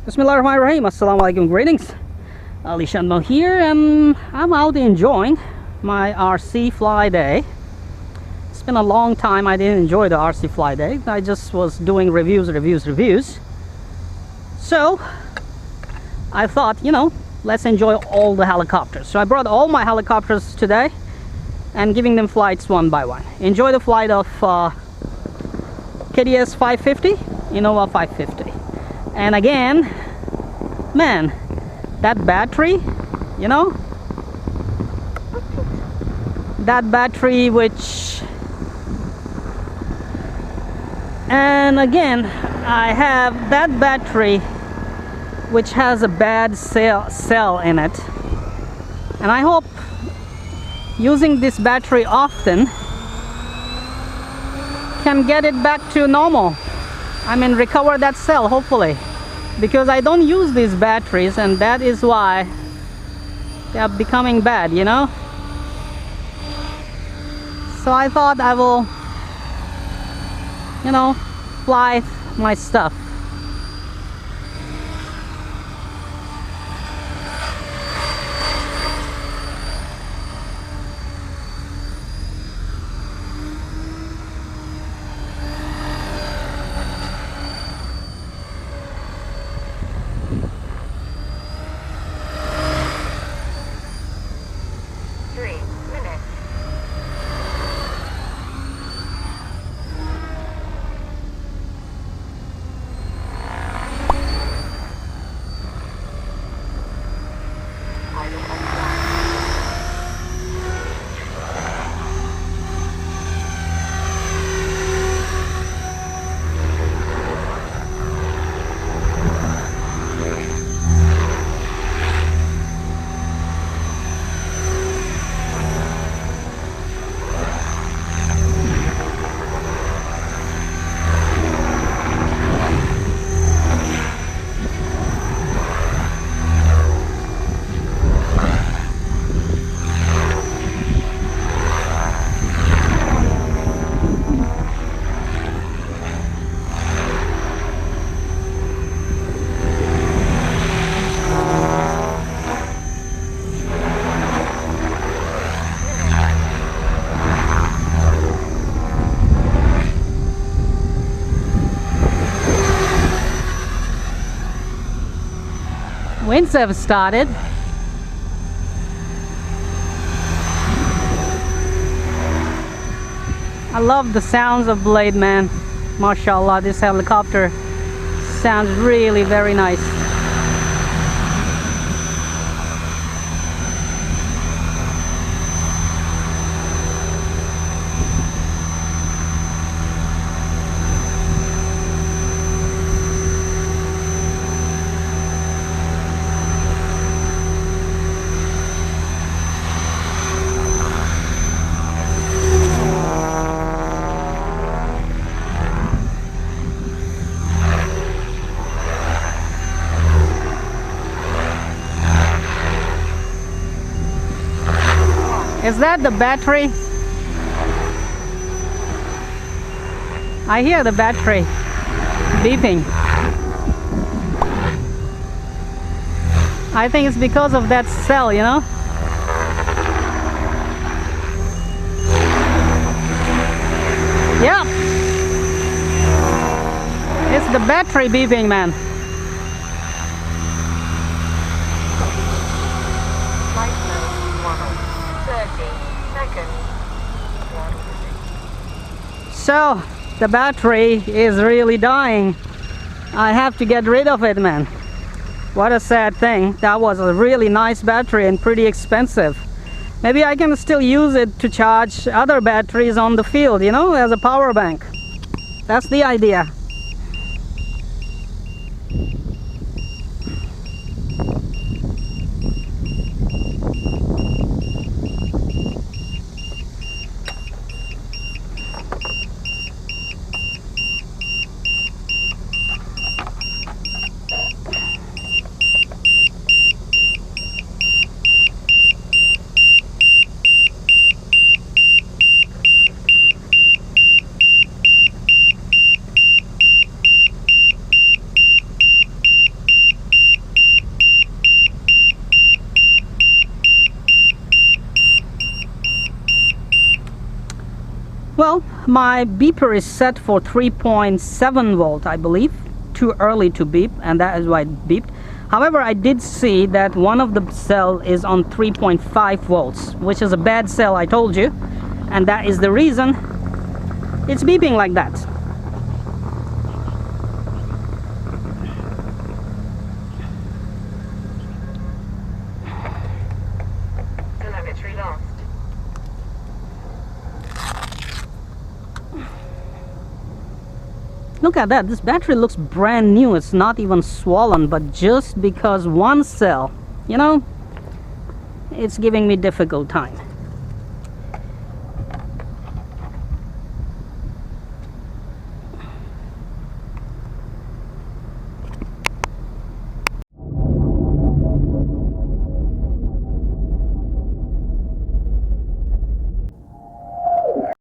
Bismillahirrahmanirrahim. Assalamu alaikum. Greetings. Alishanmao here, and I'm out enjoying my RC fly day. It's been a long time I didn't enjoy the RC fly day. I just was doing reviews. So I thought, let's enjoy all the helicopters. So I brought all my helicopters today and giving them flights one by one. Enjoy the flight of KDS 550, Innova 550. And again, man, that battery, that battery and again, I have that battery which has a bad cell in it, and I hope using this battery often can get it back to normal. I mean, recover that cell, hopefully, because I don't use these batteries, and that is why they are becoming bad, So I thought I will, fly my stuff. Winds have started. I love the sounds of blade, man. MashaAllah, this helicopter sounds really very nice. Is that the battery? I hear the battery beeping. I think it's because of that cell, Yeah, it's the battery beeping, man. So the battery is really dying. I have to get rid of it, man. What a sad thing. That was a really nice battery and pretty expensive. Maybe I can still use it to charge other batteries on the field, as a power bank. That's the idea. Well, my beeper is set for 3.7 volt, I believe. Too early to beep, and that is why it beeped. However, I did see that one of the cell is on 3.5 volts, which is a bad cell, I told you, and that is the reason it's beeping like that. Telemetry lost. Look at that, this battery looks brand new. It's not even swollen, but just because one cell, you know, it's giving me difficult time.